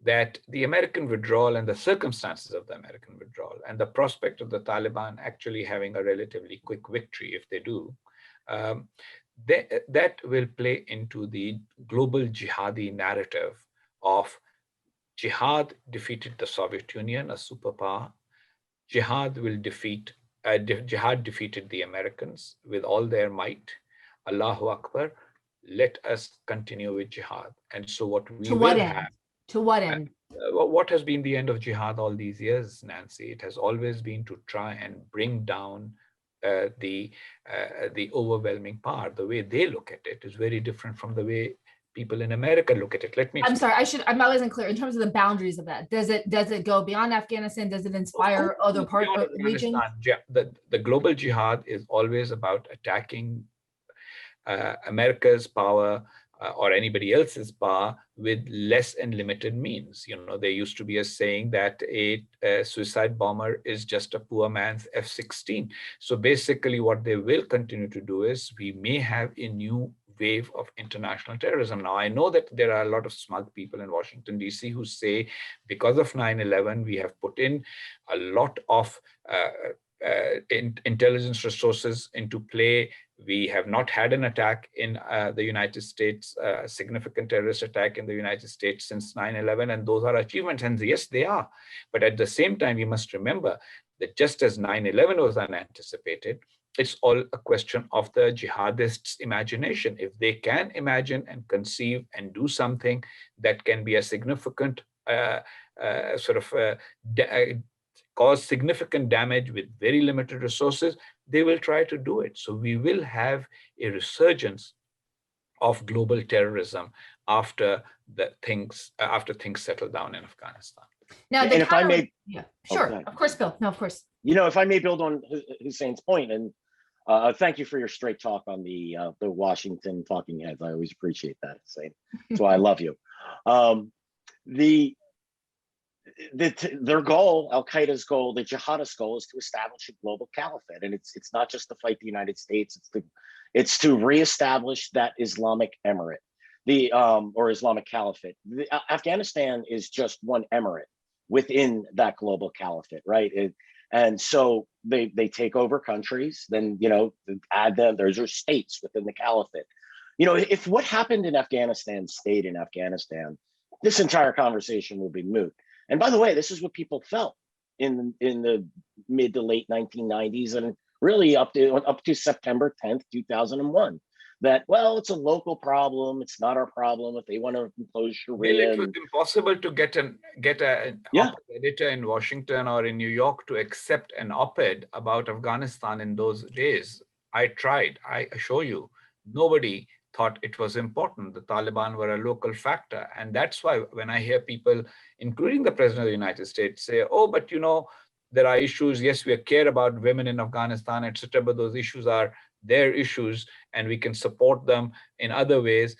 that the American withdrawal and the circumstances of the American withdrawal and the prospect of the Taliban actually having a relatively quick victory, if they do, that will play into the global jihadi narrative of jihad defeated the Soviet Union, a superpower. Jihad defeated the Americans with all their might. Allahu Akbar, let us continue with jihad. And so what we will have. To what end? What has been the end of jihad all these years, Nancy? It has always been to try and bring down the overwhelming power. The way they look at it is very different from the way people in America look at it. I'm sorry, I wasn't clear in terms of the boundaries of that. Does it go beyond Afghanistan? Does it inspire other parts of the region? The global jihad is always about attacking America's power or anybody else's power with less and limited means. You know, there used to be a saying that a suicide bomber is just a poor man's F-16. So basically what they will continue to do is we may have a new wave of international terrorism. Now, I know that there are a lot of smug people in Washington, D.C. who say because of 9/11, we have put in a lot of intelligence resources into play. We have not had an attack in the United States, a significant terrorist attack in the United States since 9/11, and those are achievements. And yes, they are. But at the same time, you must remember that just as 9/11 was unanticipated, it's all a question of the jihadists' imagination. If they can imagine and conceive and do something that can be a significant cause significant damage with very limited resources, they will try to do it. So we will have a resurgence of global terrorism after things settle down in Afghanistan. Now, and if I may, yeah, sure, of course, Bill. No, of course. You know, if I may build on Husain's point, and thank you for your straight talk on the Washington talking heads. I always appreciate that, Hussain. That's why I love you. Their goal, Al-Qaeda's goal, the jihadist goal, is to establish a global caliphate, and it's not just to fight the United States. It's to reestablish that Islamic emirate, or Islamic caliphate. Afghanistan is just one emirate within that global caliphate, right? And so they take over countries, then add them. Those are states within the caliphate. You know, if what happened in Afghanistan stayed in Afghanistan, this entire conversation will be moot. And by the way, this is what people felt in the mid to late 1990s, and really up to September 10th, 2001. That, well, it's a local problem. It's not our problem if they want to impose Sharia. It was impossible to get an op-ed editor in Washington or in New York to accept an op-ed about Afghanistan in those days. I tried. I assure you, nobody thought it was important. The Taliban were a local factor. And that's why when I hear people, including the President of the United States, say, oh, but there are issues. Yes, we care about women in Afghanistan, etc., but those issues are their issues and we can support them in other ways.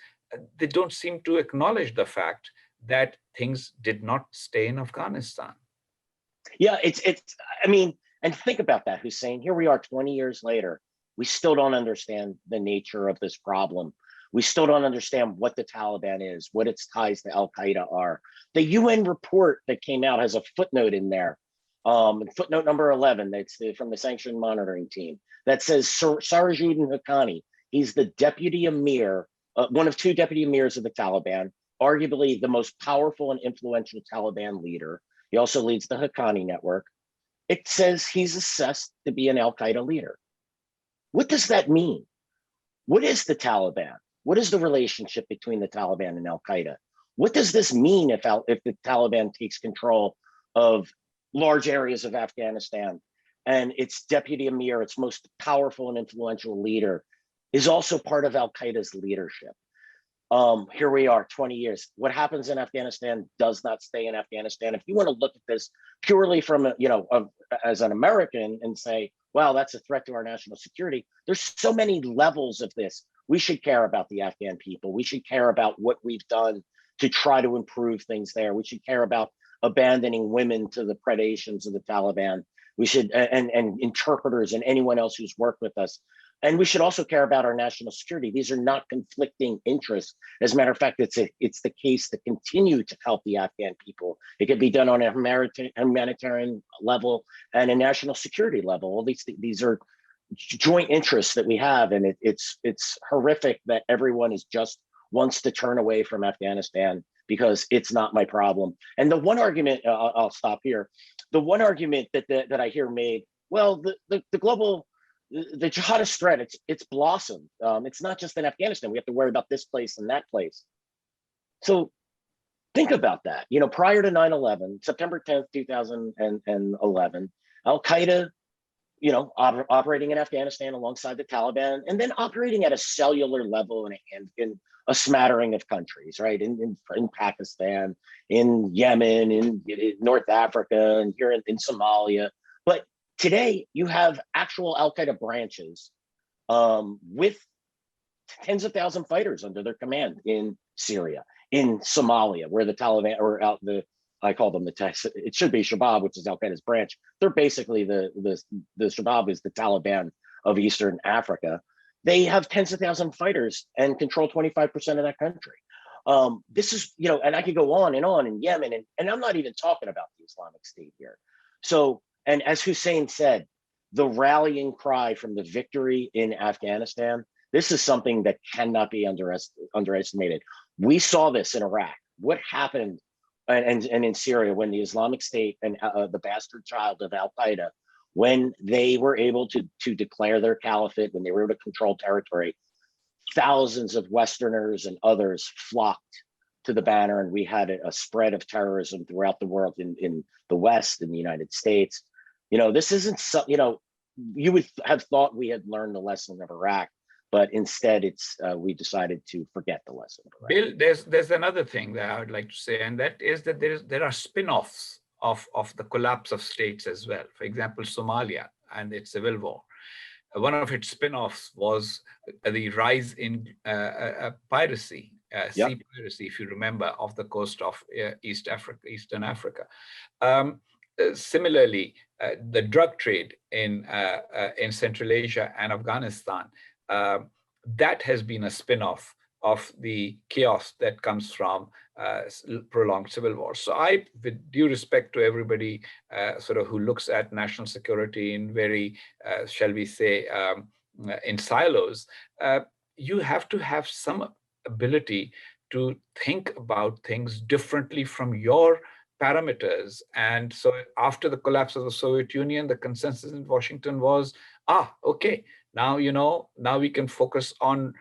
They don't seem to acknowledge the fact that things did not stay in Afghanistan. Yeah, I mean, and think about that, Hussain. Here we are 20 years later. We still don't understand the nature of this problem. We still don't understand what the Taliban is, what its ties to Al-Qaeda are. The UN report that came out has a footnote in there, footnote number 11, that's from the Sanction Monitoring Team, that says Husain Haqqani, he's the deputy emir, one of two deputy emirs of the Taliban, arguably the most powerful and influential Taliban leader. He also leads the Haqqani network. It says he's assessed to be an Al-Qaeda leader. What does that mean? What is the Taliban? What is the relationship between the Taliban and Al-Qaeda? What does this mean if the Taliban takes control of large areas of Afghanistan and its deputy emir, its most powerful and influential leader, is also part of Al-Qaeda's leadership? Here we are 20 years. What happens in Afghanistan does not stay in Afghanistan. If you want to look at this purely from, as an American and say, wow, that's a threat to our national security, there's so many levels of this. We should care about the Afghan people. We should care about what we've done to try to improve things there. We should care about abandoning women to the predations of the Taliban. We should, and interpreters and anyone else who's worked with us. And we should also care about our national security. These are not conflicting interests. As a matter of fact, it's the case to continue to help the Afghan people. It could be done on a humanitarian level and a national security level. All these are joint interests that we have, and it's horrific that everyone is just wants to turn away from Afghanistan because it's not my problem. And the one argument, I'll stop here. The one argument that I hear made, well, the global, the jihadist threat, it's blossomed. It's not just in Afghanistan. We have to worry about this place and that place. So think about that. Prior to 9/11, September 10th, 2011, Al-Qaeda, operating in Afghanistan alongside the Taliban, and then operating at a cellular level in a smattering of countries, right? In Pakistan, in Yemen, in North Africa, and here in Somalia. But today, you have actual Al-Qaeda branches with tens of thousands of fighters under their command in Syria, in Somalia, where the Taliban, or out the, I call them it should be Shabab, which is Al Qaeda's branch. They're basically the Shabab is the Taliban of Eastern Africa. They have tens of thousands of fighters and control 25% of that country. This is, and I could go on in Yemen, and I'm not even talking about the Islamic State here. So, and as Husain said, the rallying cry from the victory in Afghanistan, this is something that cannot be underestimated. We saw this in Iraq. What happened and in Syria when the Islamic State and the bastard child of Al Qaeda, when they were able to declare their caliphate, when they were able to control territory, thousands of Westerners and others flocked to the banner, and we had a spread of terrorism throughout the world in the West, in the United States. This isn't so, you would have thought we had learned the lesson of Iraq, but instead we decided to forget the lesson of Iraq. Bill, there's another thing that I would like to say, and that is that there are spin-offs of the collapse of states as well. For example, Somalia and its civil war. One of its spin-offs was the rise in piracy, sea piracy, if you remember, off the coast of Eastern Africa. Similarly, the drug trade in Central Asia and Afghanistan, that has been a spin-off of the chaos that comes from prolonged civil war. So I, with due respect to everybody who looks at national security in very, shall we say, in silos, you have to have some ability to think about things differently from your parameters. And so after the collapse of the Soviet Union, the consensus in Washington was, okay, now, now we can focus on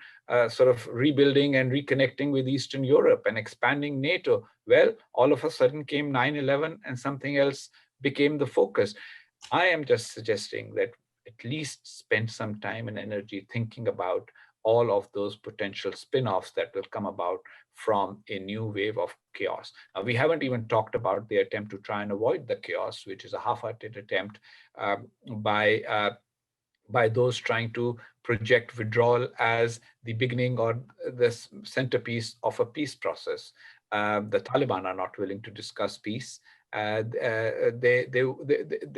rebuilding and reconnecting with Eastern Europe and expanding NATO. Well, all of a sudden came 9/11 and something else became the focus. I am just suggesting that at least spend some time and energy thinking about all of those potential spin-offs that will come about from a new wave of chaos. Now, we haven't even talked about the attempt to try and avoid the chaos, which is a half-hearted attempt by those trying to project withdrawal as the beginning or the centerpiece of a peace process. The Taliban are not willing to discuss peace. They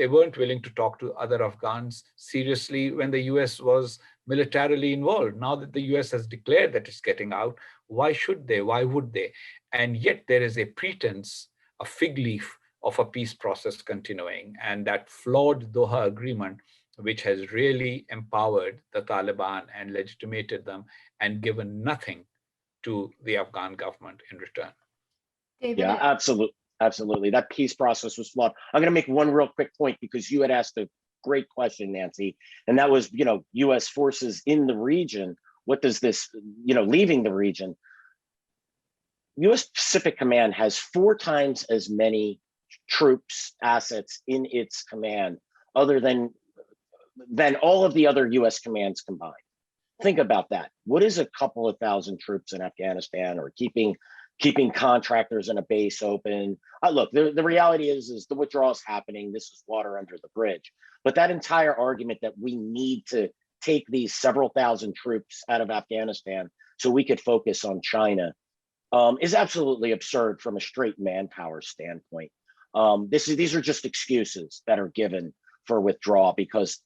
weren't willing to talk to other Afghans seriously when the US was militarily involved. Now that the US has declared that it's getting out, why should they? Why would they? And yet there is a pretense, a fig leaf of a peace process continuing, and that flawed Doha agreement, which has really empowered the Taliban and legitimated them and given nothing to the Afghan government in return. David, Yeah, absolutely. That peace process was flawed. I'm going to make one real quick point because you had asked a great question, Nancy, and that was, U.S. forces in the region. What does this, leaving the region? U.S. Pacific Command has 4 times as many troops, assets in its command, other than all of the other U.S. commands combined. Think about that. What is a couple of thousand troops in Afghanistan, or keeping contractors in a base open? Look, the reality is the withdrawal is happening. This is water under the bridge. But that entire argument that we need to take these several thousand troops out of Afghanistan so we could focus on China is absolutely absurd from a straight manpower standpoint. These are just excuses that are given for withdrawal because,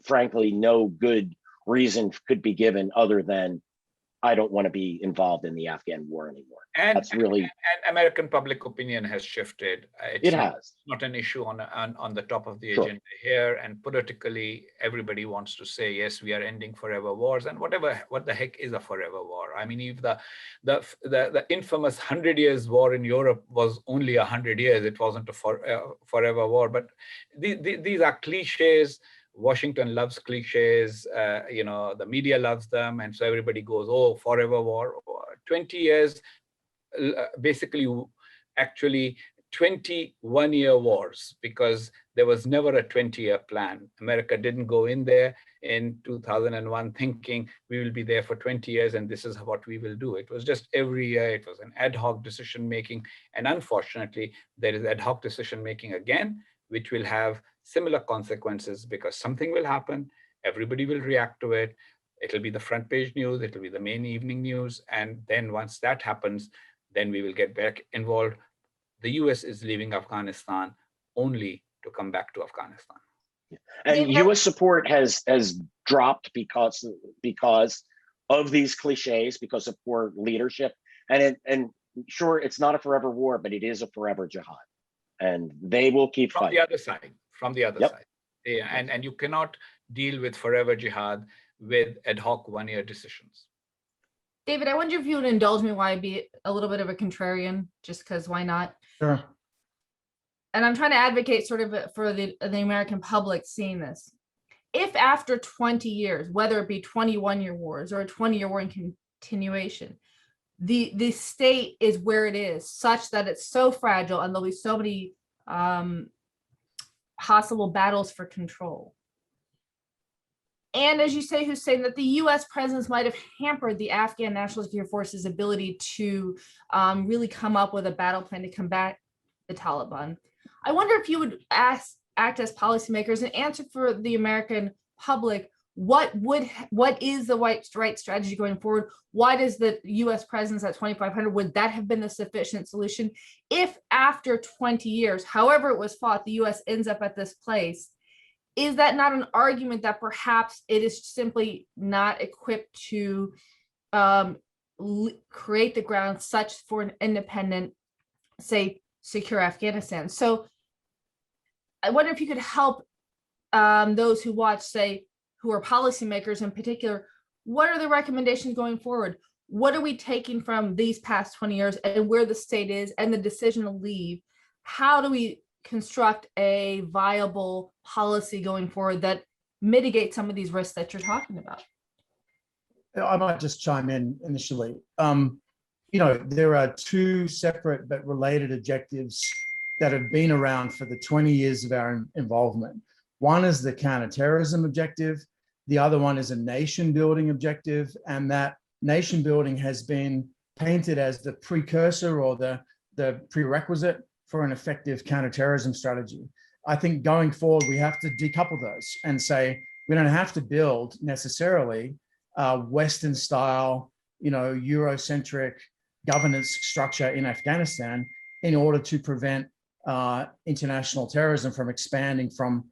frankly, no good reason could be given other than I don't want to be involved in the Afghan war anymore. And that's really, and American public opinion has shifted. It has not an issue on the top of the Sure. agenda here. And politically, everybody wants to say, yes, we are ending forever wars, and what the heck is a forever war? I mean, if the infamous 100 Years war in Europe was only 100 years, it wasn't a forever war. But these are cliches. Washington loves cliches, the media loves them. And so everybody goes, oh, forever war. 20 years, basically, actually 21-year wars, because there was never a 20-year plan. America didn't go in there in 2001 thinking we will be there for 20 years and this is what we will do. It was just every year, it was an ad hoc decision making. And unfortunately, there is ad hoc decision making again, which will have similar consequences because something will happen, everybody will react to it. It'll be the front page news, it'll be the main evening news. And then once that happens, then we will get back involved. The US is leaving Afghanistan only to come back to Afghanistan. And U.S. support has dropped because of these cliches, because of poor leadership. And sure, it's not a forever war, but it is a forever jihad, and they will keep from fighting. The other side. From the other Yep. side, yeah, and you cannot deal with forever jihad with ad hoc one-year decisions. David, I wonder if you would indulge me while I be a little bit of a contrarian, just because why not? Sure. And I'm trying to advocate sort of for the American public seeing this. If after 20 years, whether it be 21-year wars or a 20-year war in continuation, the state is where it is, such that it's so fragile and there'll be so many possible battles for control. And as you say, Husain, that the US presence might have hampered the Afghan National Security Forces' ability to really come up with a battle plan to combat the Taliban. I wonder if you would act as policymakers and answer for the American public, what is the right strategy going forward? Why does the US presence at 2,500, would that have been the sufficient solution? If after 20 years, however it was fought, the US ends up at this place, is that not an argument that perhaps it is simply not equipped to create the ground such for an independent, say, secure Afghanistan? So I wonder if you could help those who watch, say, who are policymakers in particular, what are the recommendations going forward? What are we taking from these past 20 years and where the state is and the decision to leave? How do we construct a viable policy going forward that mitigates some of these risks that you're talking about? I might just chime in initially. There are two separate but related objectives that have been around for the 20 years of our involvement. One is the counterterrorism objective. The other one is a nation building objective. And that nation building has been painted as the precursor or the prerequisite for an effective counterterrorism strategy. I think going forward, we have to decouple those and say, we don't have to build necessarily a Western style, Eurocentric governance structure in Afghanistan in order to prevent international terrorism from expanding from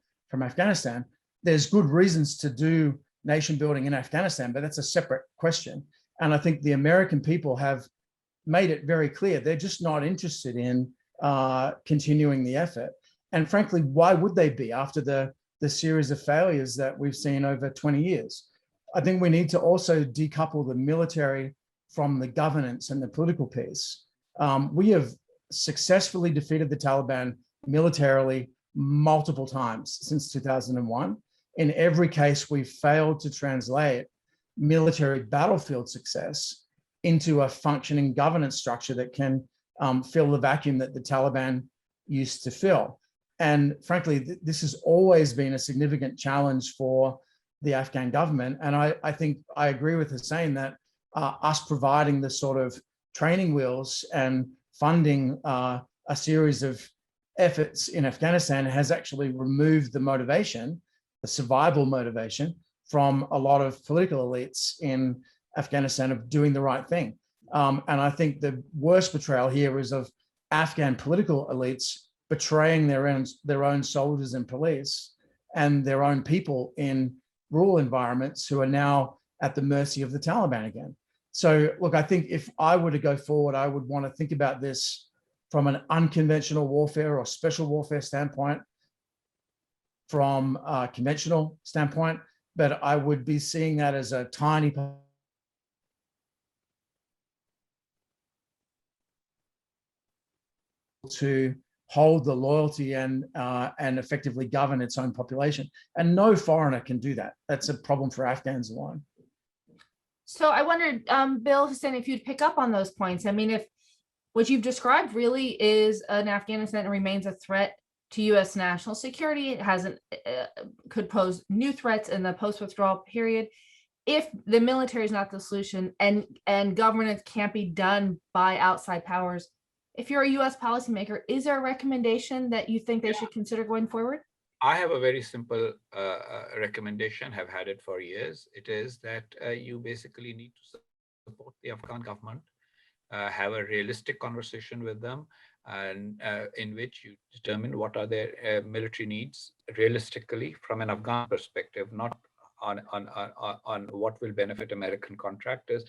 Afghanistan. There's good reasons to do nation building in Afghanistan, but that's a separate question. And I think the American people have made it very clear they're just not interested in continuing the effort. And frankly, why would they be after the series of failures that we've seen over 20 years? I think we need to also decouple the military from the governance and the political piece. We have successfully defeated the Taliban militarily multiple times since 2001. In every case, we've failed to translate military battlefield success into a functioning governance structure that can fill the vacuum that the Taliban used to fill. And frankly, this has always been a significant challenge for the Afghan government. And I think I agree with Husain that us providing the sort of training wheels and funding a series of efforts in Afghanistan has actually removed the motivation, the survival motivation, from a lot of political elites in Afghanistan of doing the right thing. And I think the worst betrayal here is of Afghan political elites betraying their own soldiers and police and their own people in rural environments who are now at the mercy of the Taliban again. So look, I think if I were to go forward, I would want to think about this from an unconventional warfare or special warfare standpoint, from a conventional standpoint, but I would be seeing that as a tiny to hold the loyalty and effectively govern its own population. And no foreigner can do that. That's a problem for Afghans alone. So I wondered, Bill, Husain, if you'd pick up on those points. I mean, if what you've described really is an Afghanistan that remains a threat to U.S. national security, it hasn't could pose new threats in the post-withdrawal period. If the military is not the solution and governance can't be done by outside powers, if you're a U.S. policymaker, is there a recommendation that you think they should consider going forward? I have a very simple recommendation, have had it for years. It is that you basically need to support the Afghan government, have a realistic conversation with them, and in which you determine what are their military needs realistically from an Afghan perspective, not on what will benefit American contractors,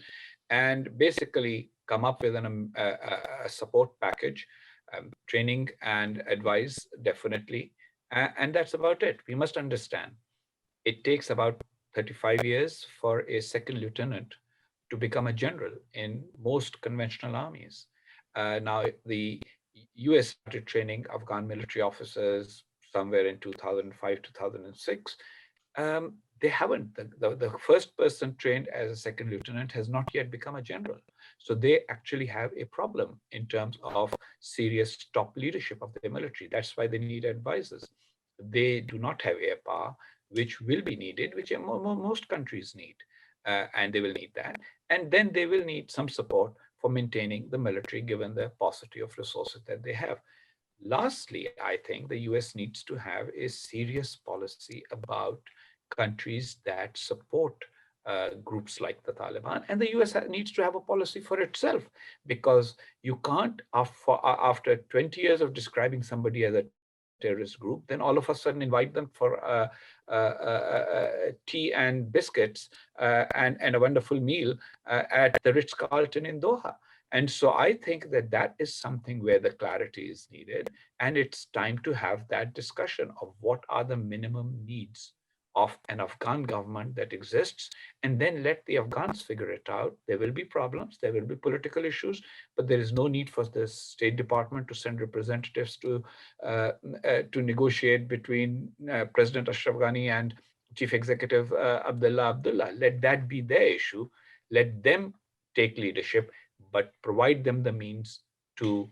and basically come up with a support package, training and advice, definitely. And that's about it. We must understand it takes about 35 years for a second lieutenant to become a general in most conventional armies. Now, the US started training Afghan military officers somewhere in 2005, 2006. They haven't. The first person trained as a second lieutenant has not yet become a general. So they actually have a problem in terms of serious top leadership of the military. That's why they need advisors. They do not have air power, which will be needed, which most countries need. And they will need that. And then they will need some support for maintaining the military, given the paucity of resources that they have. Lastly, I think the US needs to have a serious policy about countries that support groups like the Taliban, and the US needs to have a policy for itself, because you can't, after 20 years of describing somebody as a terrorist group, then all of a sudden invite them for tea and biscuits and a wonderful meal at the Ritz-Carlton in Doha. And so I think that that is something where the clarity is needed, and it's time to have that discussion of what are the minimum needs of an Afghan government that exists, and then let the Afghans figure it out. There will be problems, there will be political issues, but there is no need for the State Department to send representatives to negotiate between President Ashraf Ghani and Chief Executive Abdullah. Let that be their issue. Let them take leadership, but provide them the means to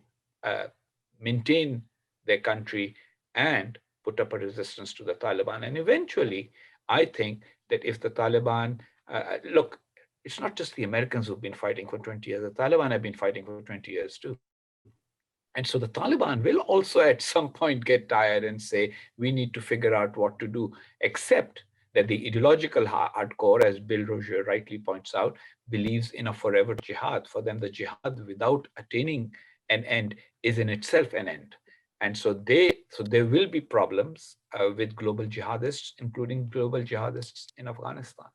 maintain their country and put up a resistance to the Taliban. And eventually, I think that if the Taliban, look, it's not just the Americans who've been fighting for 20 years, the Taliban have been fighting for 20 years too. And so the Taliban will also at some point get tired and say, we need to figure out what to do, except that the ideological hardcore, as Bill Roggio rightly points out, believes in a forever jihad. For them, the jihad without attaining an end is in itself an end. And so there will be problems with global jihadists, including global jihadists in Afghanistan.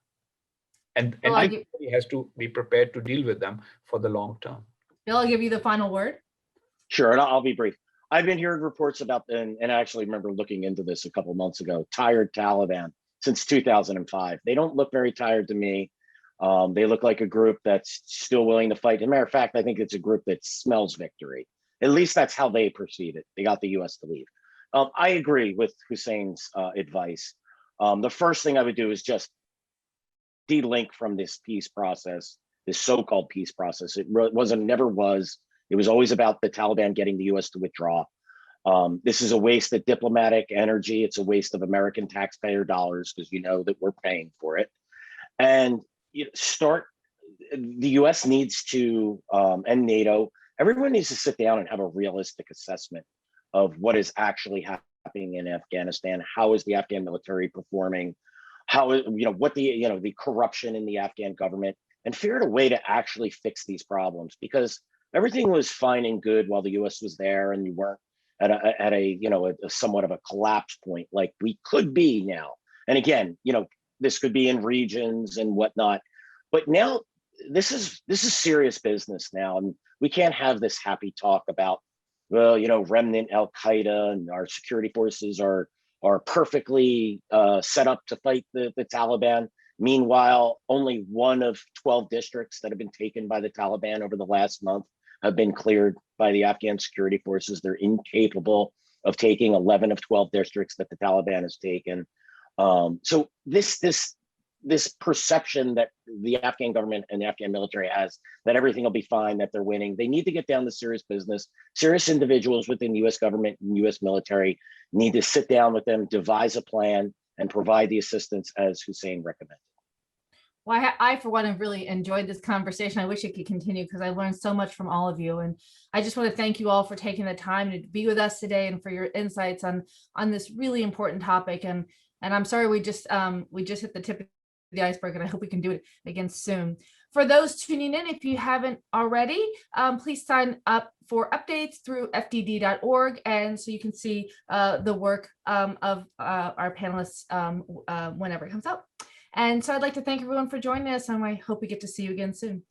And everybody has to be prepared to deal with them for the long term. Bill, I'll give you the final word. Sure, and I'll be brief. I've been hearing reports about, and I actually remember looking into this a couple of months ago, tired Taliban since 2005. They don't look very tired to me. They look like a group that's still willing to fight. As a matter of fact, I think it's a group that smells victory. At least that's how they perceive it. They got the US to leave. I agree with Husain's advice. The first thing I would do is just de-link from this peace process, this so-called peace process. It never was. It was always about the Taliban getting the US to withdraw. This is a waste of diplomatic energy. It's a waste of American taxpayer dollars, because you know that we're paying for it. And the US needs to, and NATO, everyone needs to sit down and have a realistic assessment of what is actually happening in Afghanistan. How is the Afghan military performing? How, what the corruption in the Afghan government, and figure out a way to actually fix these problems, because everything was fine and good while the US was there, and you weren't at a somewhat of a collapse point like we could be now. And again, this could be in regions and whatnot, but now this is serious business now, and we can't have this happy talk about, well, remnant Al-Qaeda and our security forces are perfectly set up to fight the Taliban. Meanwhile, only one of 12 districts that have been taken by the Taliban over the last month have been cleared by the Afghan security forces. They're incapable of taking 11 of 12 districts that the Taliban has taken. So this perception that the Afghan government and the Afghan military has that everything will be fine, that they're winning, they need to get down to serious business. Serious individuals within the US government and US military need to sit down with them, devise a plan, and provide the assistance as Husain recommended. Well, I, for one, have really enjoyed this conversation. I wish it could continue because I learned so much from all of you. And I just want to thank you all for taking the time to be with us today and for your insights on this really important topic. And I'm sorry we just hit the tip of the iceberg, and I hope we can do it again soon. For those tuning in, if you haven't already, please sign up for updates through fdd.org, and so you can see the work of our panelists whenever it comes out. And so I'd like to thank everyone for joining us, and I hope we get to see you again soon.